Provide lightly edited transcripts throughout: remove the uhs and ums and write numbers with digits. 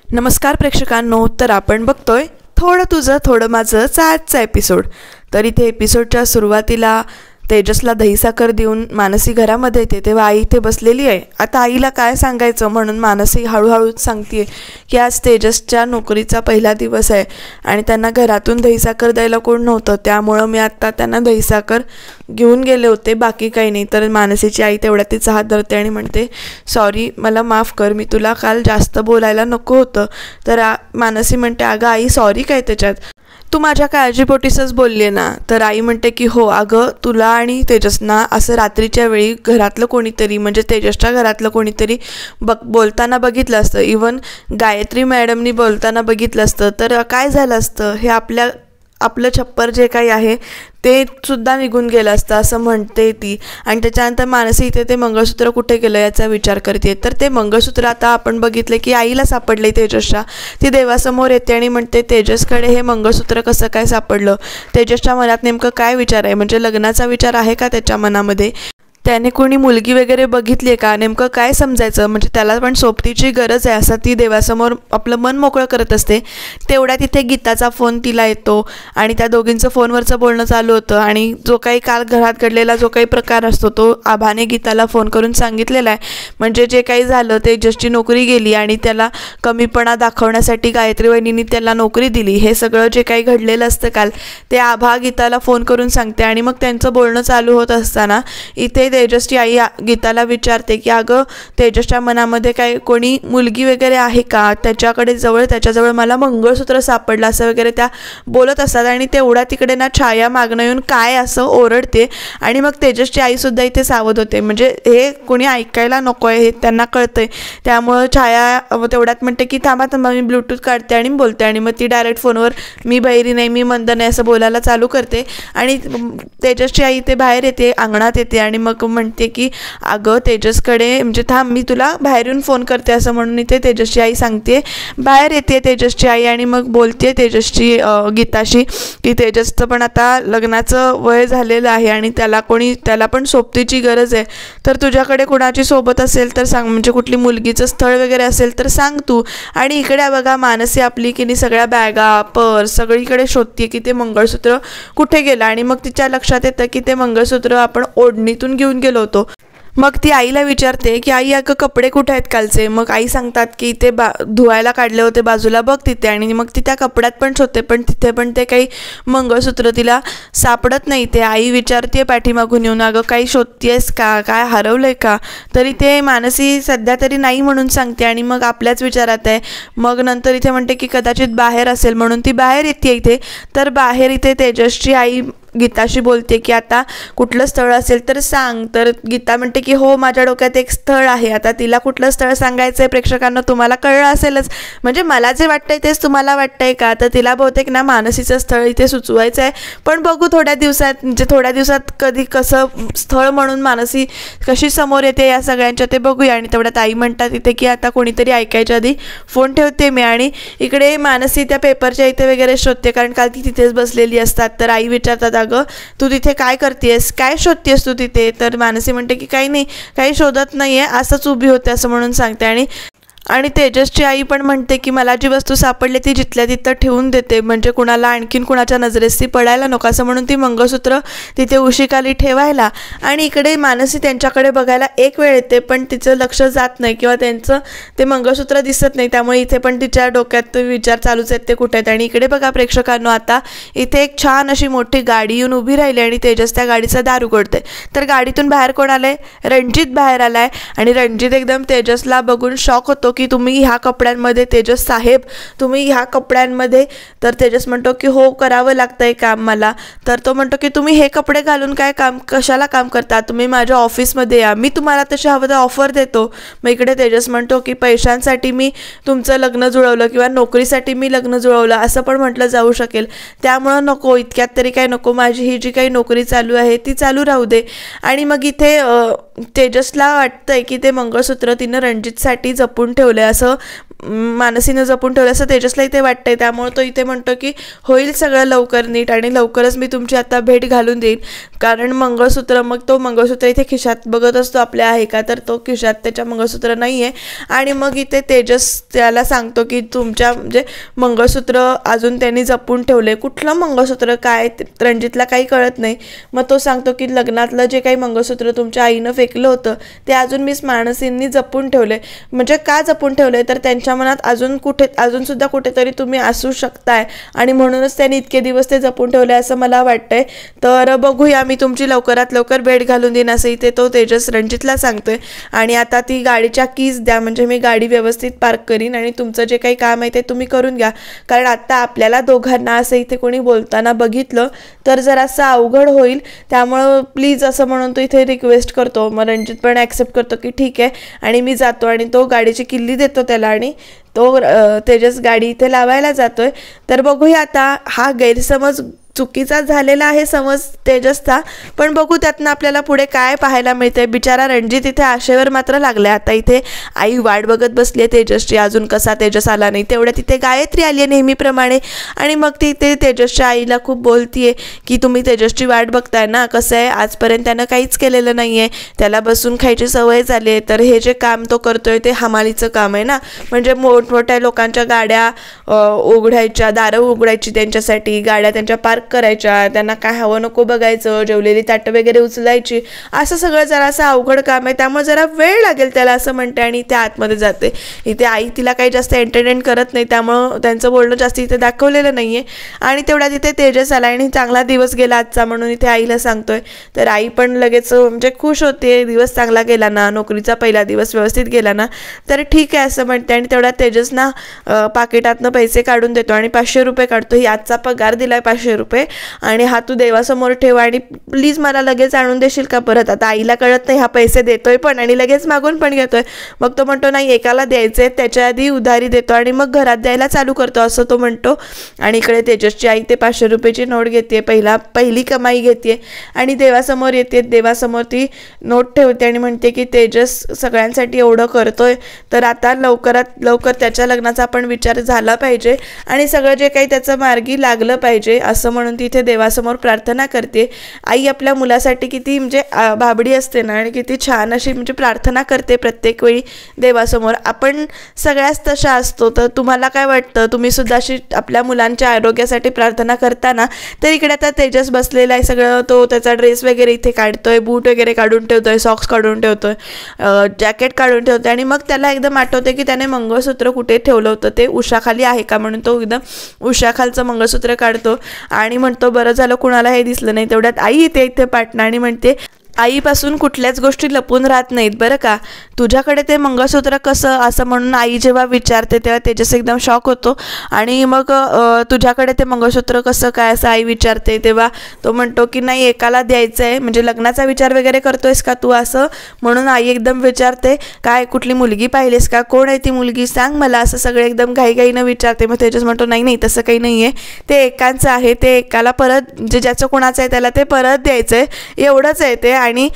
नमस्कार प्रेक्षकांनो, तर आपण बघतोय थोडं तुझं थोडं माझं आजचा एपिसोड। तर इथे एपिसोडच्या सुरुवातीला तेजसला दहीसाखर देऊन मानसी घरामध्ये येते, तेव्हा आई इथे बसलेली आहे। आता आईला काय सांगायचं म्हणून मानसी हळूहळू सांगते की आज तेजसच्या नोकरीचा पहिला दिवस आहे आणि त्यांना घरातून दहीसाखर द्यायला कोण नव्हतं, त्यामुळं मी आत्ता त्यांना दहीसाखर घेऊन गेले होते, बाकी काही नाही। तर मानसीची आई तेवढ्या तिचा हात धरते आणि म्हणते सॉरी, मला माफ कर, मी तुला काल जास्त बोलायला नको होतं। तर मानसी म्हणते अगं आई सॉरी काय त्याच्यात, तू माझ्या काळजीपोटीसच बोलली आहे ना। तर आई म्हणते की हो अगं, तुला आणि तेजसना असं रात्रीच्या वेळी घरातलं कोणीतरी म्हणजे तेजसच्या घरातलं कोणीतरी बोलताना बघितलं असतं, इवन गायत्री मॅडमनी बोलताना बघितलं असतं तर काय झालं असतं, हे आपलं छप्पर जे काही आहे ते सुद्धा निघून गेलं असतं असं म्हणते ती। आणि त्याच्यानंतर मानसी इथे ते मंगळसूत्र कुठे गेलं याचा विचार करते। तर ते मंगळसूत्र आता आपण बघितले की आईला सापडले तेजसच्या, ती देवासमोर येते आणि म्हणते तेजसकडे हे मंगळसूत्र कसं काय सापडलं, तेजसच्या मनात नेमकं काय विचार आहे, म्हणजे लग्नाचा विचार आहे का त्याच्या मनामध्ये, त्याने कोणी मुलगी वगैरे बघितली आहे का, नेमकं काय समजायचं, म्हणजे त्याला पण सोबतीची गरज आहे असं ती देवासमोर आपलं मन मोकळं करत असते। तेवढ्या तिथे गीताचा फोन तिला येतो आणि त्या दोघींचं फोनवरचं बोलणं चालू होतं आणि जो काही काल घरात घडलेला जो काही प्रकार असतो तो आभाने गीताला फोन करून सांगितलेला आहे। म्हणजे जे काही झालं, तेजसची नोकरी गेली आणि त्याला कमीपणा दाखवण्यासाठी गायत्री वहिनींनी त्याला नोकरी दिली, हे सगळं जे काही घडलेलं असतं काल ते आभा गीताला फोन करून सांगते। आणि मग त्यांचं बोलणं चालू होत असताना इथे तेजसची आई गीताला विचारते की अगं तेजसच्या मनामध्ये काय कोणी मुलगी वगैरे आहे का, त्याच्याजवळ मला मंगळसूत्र सापडलं असं वगैरे त्या बोलत असतात। आणि तेवढा तिकडे ना छाया मागणं येऊन काय असं ओरडते आणि मग तेजसची आईसुद्धा इथे सावध होते, म्हणजे हे कोणी ऐकायला नको आहे हे त्यांना कळतंय। त्यामुळं छाया तेवढ्यात म्हणते की थांबा मी ब्लूटूथ काढते आणि बोलते, आणि मग ती डायरेक्ट फोनवर मी बहिरी नाही, मी मंद नाही असं बोलायला चालू करते। आणि तेजसची आई ते बाहेर येते, अंगणात येते आणि मग म्हणते की अगं तेजसकडे म्हणजे थांब मी तुला बाहेरून फोन करते असं म्हणून इथे तेजसची आई सांगते। बाहेर येते तेजसची आई आणि मग बोलते तेजसची गीताशी की तेजसचं पण आता लग्नाचं वय झालेलं आहे आणि त्याला पण सोबतीची गरज आहे, तर तुझ्याकडे कोणाची सोबत असेल तर सांग, म्हणजे कुठली मुलगीचं स्थळ वगैरे असेल तर सांग तू। आणि इकडे बघा मानसी आपली की सगळ्या बॅगा पर्स सगळीकडे शोधते की ते मंगळसूत्र कुठे गेलं आणि मग तिच्या लक्षात येतं की ते मंगळसूत्र आपण ओढणीतून घेऊन गेलो होतो। मग ती आईला विचारते की आई अगं कपडे कुठे आहेत कालचे, मग आई सांगतात की ते धुवायला काढले होते बाजूला बघ तिथे, आणि मग ती त्या कपड्यात पण शोधते पण तिथे पण ते काही मंगळसूत्र तिला सापडत नाही। ते आई विचारते पाठीमागून येऊन अगं काही शोधतेस का, काय हरवलंय का, तरी ते मानसी सध्या तरी नाही म्हणून सांगते आणि मग आपल्याच विचारात आहे। मग नंतर इथे म्हणते की कदाचित बाहेर असेल म्हणून ती बाहेर येते इथे। तर बाहेर इथे तेजसची आई गीताशी बोलते की आता कुठलं स्थळ असेल तर सांग। तर गीता म्हणते की हो माझ्या डोक्यात एक स्थळ आहे, आता तिला कुठलं स्थळ सांगायचं आहे प्रेक्षकांना तुम्हाला कळलं असेलच, म्हणजे मला जे वाटतंय तेच तुम्हाला वाटतंय का, तर तिला बहुतेक ना मानसीचं स्थळ इथे सुचवायचं आहे, पण बघू थोड्या दिवसात कधी कसं स्थळ म्हणून मानसी कशी समोर येते या सगळ्यांच्या ते बघूया। आणि तेवढ्यात आई म्हणतात इथे की आता कोणीतरी ऐकायच्या आधी फोन ठेवते मी, आणि इकडे मानसी त्या पेपरच्या इथे वगैरे शोधते कारण काल ती तिथेच बसलेली असतात। तर आई विचारतात अगं तू तिथे काय करतेस, काय शोधतेस तू तिथे, तर मानसी म्हणते की काही नाही, काही शोधत नाहीये, असंच उभी होते असं म्हणून सांगते। आणि तेजसची आई पण म्हणते की मला जी वस्तू सापडली ती जिथल्या तिथं ठेवून देते, म्हणजे कुणाला आणखीन कुणाच्या नजरेस ती पडायला नको असं म्हणून ती मंगळसूत्र तिथे उशीखाली ठेवायला। आणि इकडे मानसी त्यांच्याकडे बघायला एक वेळ येते पण तिचं लक्ष जात नाही किंवा त्यांचं ते मंगळसूत्र दिसत नाही, त्यामुळे इथे पण तिच्या डोक्यात विचार चालूच आहेत ते कुठे आहेत। आणि इकडे बघा प्रेक्षकांनो, आता इथे एक छान अशी मोठी गाडी येऊन उभी राहिली आणि तेजस त्या गाडीचा दार उघडते। तर गाडीतून बाहेर कोण आलंय, रणजित बाहेर आलाय आणि रणजित एकदम तेजसला बघून शॉक होतो की तुम्ही ह्या कपड्यांमध्ये, तेजस साहेब तुम्ही ह्या कपड्यांमध्ये, तर तेजस म्हणतो की हो करावं लागतंय काम मला। तर तो म्हणतो की तुम्ही हे कपडे घालून काय काम, कशाला काम करता, तुम्ही माझ्या ऑफिसमध्ये या, मी तुम्हाला तशी हवं तर ऑफर देतो। मग इकडे तेजस म्हणतो की पैशांसाठी मी तुमचं लग्न जुळवलं किंवा नोकरीसाठी मी लग्न जुळवलं असं पण म्हटलं जाऊ शकेल, त्यामुळं नको, इतक्यात तरी काय नको, माझी ही जी काही नोकरी चालू आहे ती चालू राहू दे। आणि मग इथे तेजसला वाटतंय की ते मंगळसूत्र तिनं रणजितसाठी जपून ठेवलंय असं मानसीनं जपून ठेवलं असं तेजसला इथे वाटतंय. त्यामुळे तो इथे म्हणतो की होईल सगळं लवकर नीट आणि लवकरच मी तुमची आता भेट घालून देईन. कारण मंगळसूत्र, मग तो मंगळसूत्र इथे खिशात बघत असतो आपल्या आहे का, तर तो खिशात त्याच्या मंगळसूत्र नाही आहे. आणि मग इथे तेजस त्याला सांगतो की तुमच्या म्हणजे मंगळसूत्र अजून त्यांनी जपून ठेवले. कुठलं मंगळसूत्र काय रणजितला काही कळत नाही. मग तो सांगतो की लग्नातलं जे काही मंगळसूत्र तुमच्या आईनं फेकलं होतं ते अजून मिस मानसींनी जपून ठेवले. म्हणजे का जपून ठेवले, तर त्यांच्या मनात अजूनसुद्धा कुठेतरी तुम्ही असू शकताय आणि म्हणूनच त्यांनी इतके दिवस ते जपून ठेवले असं मला वाटतंय. तर बघूया, मी तुमची लवकरात लवकर भेट घालून देईन असं इथे तो तेजस रणजितला सांगतोय. आणि आता ती गाडीच्या कीज द्या, म्हणजे मी गाडी व्यवस्थित पार्क करीन आणि तुमचं जे काही काम आहे ते तुम्ही करून घ्या. कारण आता आपल्याला दोघांना असं इथे कोणी बोलताना बघितलं तर जरासं अवघड होईल. त्यामुळं प्लीज असं म्हणून तो इथे रिक्वेस्ट करतो. मग रणजित पण ॲक्सेप्ट करतो की ठीक आहे आणि मी जातो आणि तो गाडीची किल्ली देतो त्याला आणि तो तेजस गाडी इथे लावायला जातोय. तर बघूया आता, हा गैरसमज चुकीचा झालेला आहे समज तेजसचा, पण बघू त्यातनं आपल्याला पुढे काय पाहायला मिळते. बिचारा रणजित इथे आशेवर मात्र लागलाय. आता इथे आई वाट बघत बसली आहे तेजसची, अजून कसा तेजस आला नाही. तेवढ्या तिथे गायत्री आली आहे नेहमीप्रमाणे आणि मग ती ते तेजसच्या आईला खूप बोलतीये की तुम्ही तेजसची वाट बघताय ना, कसं आहे आजपर्यंत त्यानं काहीच केलेलं नाही आहे, त्याला बसून खायची सवय झाली आहे, तर हे जे काम तो करतोय ते हमालीचं काम आहे ना, म्हणजे मोठमोठ्या लोकांच्या गाड्या उघडायच्या, दारं उघडायची त्यांच्यासाठी, गाड्या त्यांच्या पार्क करायच्या, त्यांना काय हवं नको बघायचं, जेवलेली ताटं वगैरे उचलायची, असं सगळं जरासं अवघड काम आहे. त्यामुळे जरा वेळ लागेल त्याला असं म्हणते आणि ते आतमध्ये जाते. इथे आई तिला काही जास्त एंटरटेन करत नाही, त्यामुळं त्यांचं बोलणं जास्त इथे दाखवलेलं नाही आहे. आणि तेवढ्यात इथे तेजस आला आणि चांगला दिवस गेला आजचा म्हणून इथे आईला सांगतोय. तर आई पण लगेच म्हणजे खुश होते, दिवस चांगला गेला ना, नोकरीचा पहिला दिवस व्यवस्थित गेला ना, तर ठीक आहे असं म्हणते. आणि तेवढ्यात तेजसना पाकिटातनं पैसे काढून देतो आणि 500 रुपये काढतो. ही आजचा पगार दिलाय 500 रुपये आणि हा तू देवासमोर ठेव आणि प्लीज मला लगेच आणून देशील का परत. आता आईला कळत नाही हा पैसे देतोय पण आणि लगेच मागून पण घेतोय. मग तो म्हणतो नाही, एकाला द्यायचे त्याच्या आधी उधारी देतो आणि मग घरात द्यायला चालू करतो असं तो म्हणतो. आणि इकडे तेजसची आई ते 500 रुपयाची नोट घेते, पहिली कमाई घेते आणि देवासमोर येते. देवासमोर ती नोट ठेवते आणि म्हणते की तेजस सगळ्यांसाठी एवढं करतोय तर आता लवकरात लवकर त्याच्या लग्नाचा पण विचार झाला पाहिजे आणि सगळं जे काही त्याचं मार्गी लागलं पाहिजे असं म्हणून तिथे देवासमोर प्रार्थना करते. आई आपल्या मुलासाठी किती म्हणजे भाबडी असते ना आणि किती छान अशी म्हणजे प्रार्थना करते प्रत्येक वेळी देवासमोर. आपण सगळ्याच तशा असतो. तर तुम्हाला काय वाटतं, तुम्ही सुद्धा अशी आपल्या मुलांच्या आरोग्यासाठी प्रार्थना करताना? तर इकडे आता तेजस बसलेला आहे, सगळं तो त्याचा ड्रेस वगैरे इथे काढतोय, बूट वगैरे काढून ठेवतोय, सॉक्स काढून ठेवतोय, जॅकेट काढून ठेवतोय आणि मग त्याला एकदम आठवते की त्याने मंगळसूत्र कुठे ठेवलं होतं, ते उशाखाली आहे का म्हणून तो एकदम उशाखालचं मंगळसूत्र काढतो आणि म्हणतो बरं झालं कुणाला हे दिसलं नाही. तेवढ्यात आई येते इथे पाटणा आणि म्हणते आईपासून कुठल्याच गोष्टी लपून राहत नाहीत बरं का, तुझ्याकडे ते मंगळसूत्र कसं, असं म्हणून आई जेव्हा विचारते तेव्हा तेजस एकदम शॉक होतो. आणि मग तुझ्याकडे ते मंगळसूत्र कसं काय असं आई विचारते तेव्हा तो म्हणतो की नाही एकाला द्यायचं आहे, म्हणजे लग्नाचा विचार वगैरे करतोयस का तू असं म्हणून आई एकदम विचारते काय कुठली मुलगी पाहिलीस का, कोण आहे ती मुलगी सांग मला, असं सगळे एकदम घाईघाईनं विचारते. मग तेजस म्हणतो नाही नाही तसं काही नाही आहे, ते एकांचं आहे, ते एकाला परत जे ज्याचं कोणाचं आहे त्याला ते परत द्यायचं आहे एवढंच आहे ते आणि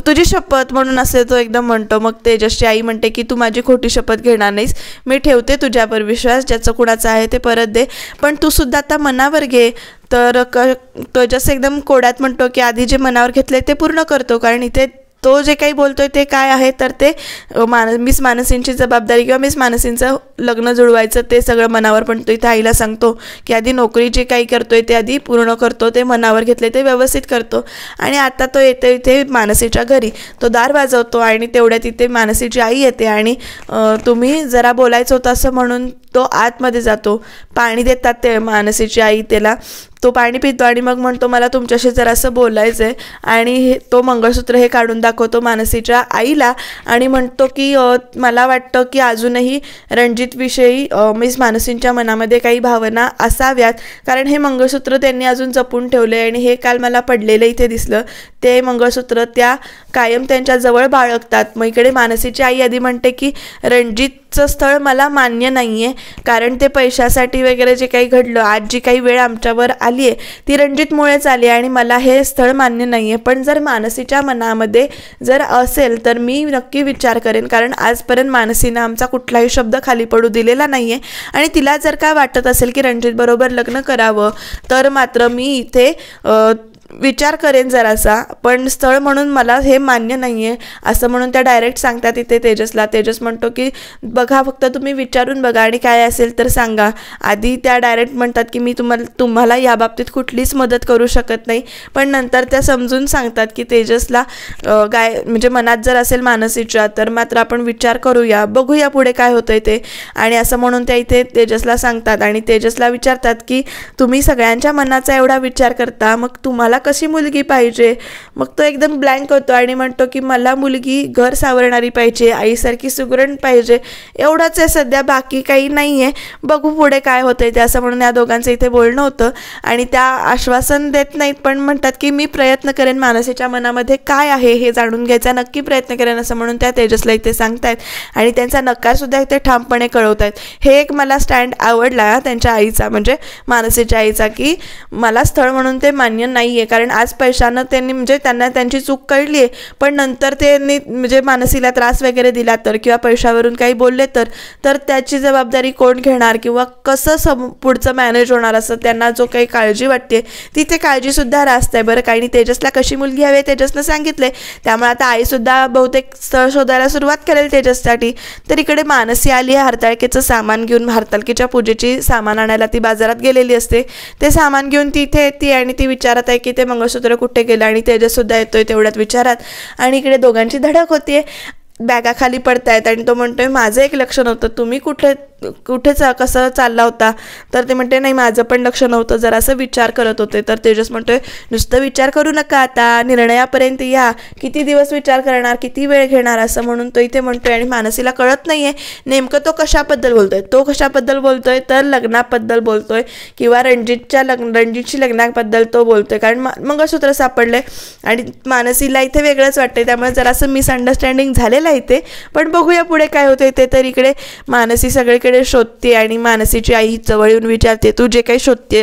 तुझी शपथ म्हणून असे तो एकदम म्हणतो. मग तेजसची आई म्हणते की तू माझी खोटी शपथ घेणार नाहीस, मी ठेवते तुझ्यावर विश्वास, ज्याचं कुणाचं आहे ते परत दे, पण तू सुद्धा आता मनावर घे. तर तेजस एकदम कोड्यात म्हणतो की आधी जे मनावर घेतले ते पूर्ण करतो, कारण इथे तो जे काही बोलतोय ते काय आहे तर ते मिस मानसींची जबाबदारी किंवा मिस मानसींचं लग्न जुळवायचं ते सगळं मनावर, पण तो इथे आईला सांगतो की आधी नोकरी जे काही करतोय ते आधी पूर्ण करतो, ते मनावर घेतले ते व्यवस्थित करतो. आणि आता तो येतो इथे मानसीच्या घरी, तो दार वाजवतो आणि तेवढ्यात तिथे मानसीची आई येते आणि तुम्ही जरा बोलायचं होतं असं म्हणून तो आतमध्ये जातो. पाणी देतात ते मानसीची आई त्याला, तो पाणी पितो आणि मग म्हणतो मला तुमच्याशी जरासं बोलायचं आहे आणि तो मंगळसूत्र हे काढून दाखवतो मानसीच्या आईला आणि म्हणतो की मला वाटतं की अजूनही रणजितविषयी मिस मानसींच्या मनामध्ये काही भावना असाव्यात, कारण हे मंगळसूत्र त्यांनी अजून जपून ठेवले आणि हे काल मला पडलेलं इथे दिसलं, ते मंगळसूत्र त्या कायम त्यांच्या जवळ बाळगतात. मग इकडे मानसीची आई आधी म्हणते की रणजित रणजितचं स्थळ मला मान्य नाही आहे, कारण ते पैशासाठी वगैरे जे काही घडलं, आज जी काही वेळ आमच्यावर आली आहे ती रणजितमुळेच आली आणि मला हे स्थळ मान्य नाही आहे. पण जर मानसीच्या मनामध्ये जर असेल तर मी नक्की विचार करेन, कारण आजपर्यंत मानसीनं आमचा कुठलाही शब्द खाली पडू दिलेला नाही आहे. आणि तिला जर काय वाटत असेल की रणजितबरोबर लग्न करावं तर मात्र मी इथे विचार करेन जरासा, पण स्थळ म्हणून मला हे मान्य नाही आहे असं म्हणून त्या डायरेक्ट सांगतात इथे तेजसला. तेजस म्हणतो की बघा, फक्त तुम्ही विचारून बघा आणि काय असेल तर सांगा. आधी त्या डायरेक्ट म्हणतात की मी तुम्हाला या बाबतीत कुठलीच मदत करू शकत नाही, पण नंतर त्या समजून सांगतात की तेजसला म्हणजे मनात जर असेल मानसीच्या तर मात्र आपण विचार करूया, बघूया पुढे काय होतंय ते. आणि असं म्हणून त्या इथे तेजसला सांगतात आणि तेजसला विचारतात की तुम्ही सगळ्यांच्या मनाचा एवढा विचार करता, मग तुम्हाला कशी मुलगी पाहिजे. मग तो एकदम ब्लँक होतो आणि म्हणतो की मला मुलगी घर सावरणारी पाहिजे, आईसारखी सुगरण पाहिजे, एवढंच आहे सध्या, बाकी काही नाही आहे, बघू पुढे काय होतंय ते. असं म्हणून या दोघांचं इथे बोलणं होतं आणि त्या आश्वासन देत नाहीत, पण म्हणतात की मी प्रयत्न करेन मानसीच्या मनामध्ये काय आहे हे जाणून घ्यायचा, नक्की प्रयत्न करेन असं म्हणून त्या तेजसला इथे सांगतायत आणि त्यांचा नकारसुद्धा इथे ठामपणे कळवतायत. हे एक मला स्टँड आवडला त्यांच्या आईचा, म्हणजे मानसीच्या आईचा, की मला स्थळ म्हणून ते मान्य नाही आहे, कारण आज पैशानं त्यांनी म्हणजे त्यांना त्यांची चूक कळली आहे, पण नंतर त्यांनी म्हणजे मानसीला त्रास वगैरे दिला तर किंवा पैशावरून काही बोलले तर त्याची जबाबदारी कोण घेणार किंवा कसं पुढचं मॅनेज होणार, असं त्यांना जो काही काळजी वाटते ती काळजीसुद्धा रास्त आहे बरं. काही तेजसला कशी मुलगी हवी तेजसनं सांगितले, त्यामुळे आता आईसुद्धा बहुतेक स्थळ शोधायला सुरुवात करेल तेजससाठी. तर इकडे मानसी आली आहे हरताळकेचं सामान घेऊन, हरताळकेच्या पूजेची सामान आणायला ती बाजारात गेलेली असते. ते सामान घेऊन ती इथे येते आणि ती विचारत आहे की ते मंगळसूत्र कुठे गेलं आणि तेजससुद्धा येतोय तेवढ्यात विचारात आणि इकडे दोघांची धडक होतीये. बॅगा खाली पडतायत आणि तो म्हणतोय माझं एक लक्ष नव्हतं, तुम्ही कुठेच कसं चालला होता. तर ते म्हणते नाही माझं पण लक्ष नव्हतं, जरासं विचार करत होते. तर तेजस म्हणतोय नुसतं विचार करू नका, आता निर्णयापर्यंत या, किती दिवस विचार करणार, किती वेळ घेणार, असं म्हणून तो इथे म्हणतोय. आणि मानसीला कळत नाहीये नेमकं तो कशाबद्दल बोलतोय. तर लग्नाबद्दल बोलतोय किंवा रणजितची लग्नाबद्दल तो बोलतोय, कारण मंगळसूत्र सापडलंय आणि मानसीला इथे वेगळंच वाटतंय, त्यामुळे जरासं मिसअंडरस्टँडिंग झालेलं आहे ते. पण बघूया पुढे काय होतंय ते. तर इकडे मानसी सगळीकडे शोधते आणि मानसीची आई जवळ येऊन विचारते तू जे काही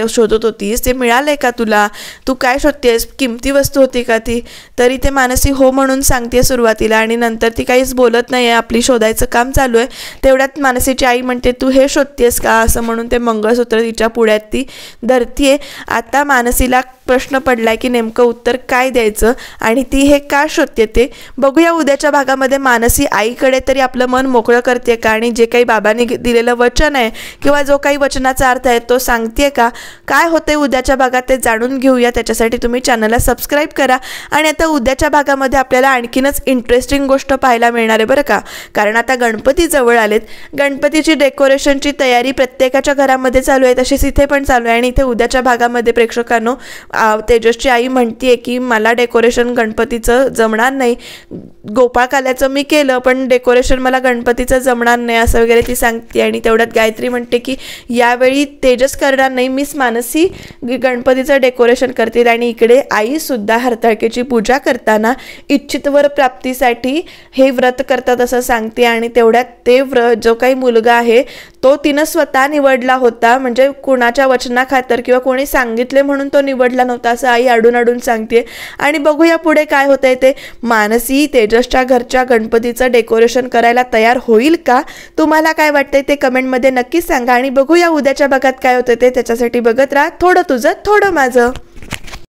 शोधत होतीस ते मिळालंय का तुला, तू काय शोधतेस, किमती वस्तू होती का ती. तरी ते मानसी हो म्हणून सांगते सुरुवातीला आणि नंतर ती काहीच बोलत नाही आहे, आपली शोधायचं काम चालू आहे. तेवढ्यात मानसीची आई म्हणते तू हे शोधतेस का, असं म्हणून ते मंगळसूत्र तिच्या पुढ्यात ती धरतीये. आता मानसीला प्रश्न पडलाय की नेमकं उत्तर काय द्यायचं आणि ती हे का शोधते ते बघूया उद्याच्या भागामध्ये. मानसी आईकडे तरी आपलं मन मोकळं करते का आणि जे काही बाबांनी दिलेलं वचन आहे किंवा जो काही वचनाचा अर्थ आहे तो सांगते का, काय होते उद्याच्या भागात ते जाणून घेऊया. त्याच्यासाठी तुम्ही चॅनलला सबस्क्राईब करा. आणि आता उद्याच्या भागामध्ये आपल्याला आणखीनच इंटरेस्टिंग गोष्ट पाहायला मिळणार आहे बरं का, कारण आता गणपती जवळ आलेत. गणपतीची डेकोरेशनची तयारी प्रत्येकाच्या घरामध्ये चालू आहे, तशीच इथे पण चालू आहे. आणि इथे उद्याच्या भागामध्ये प्रेक्षकांनो तेजसची आई म्हणते की मला डेकोरेशन गणपतीचं जमणार नाही, गोपाळकाल्याचं मी केलं पण डेकोरेशन मला गणपतीचं जमणार नाही असं वगैरे ती सांगते. आणि तेवढ्यात गायत्री म्हणते की यावेळी तेजस करणार नाही, मिस मानसी गणपतीचं डेकोरेशन करतील. आणि इकडे आईसुद्धा हरताळकेची पूजा करताना इच्छित वर प्राप्तीसाठी हे व्रत करतात असं सांगते. आणि तेवढ्यात ते जो काही मुलगा आहे तो तिनं स्वतः निवडला होता, म्हणजे कोणाच्या वचनाखातर किंवा कोणी सांगितले म्हणून तो निवडला नव्हता असं आई अडून सांगते. आणि बघूया पुढे काय होतंय ते. मानसी तेजसच्या घरच्या गणपतीचं डेकोरेशन करायला तयार होईल का, तुम्हाला काय वाटतंय ते कमेंटमध्ये नक्की सांगा. आणि बघूया उद्याच्या भागात काय होतं ते. त्याच्यासाठी बघत राहा थोडं तुझं थोडं माझं.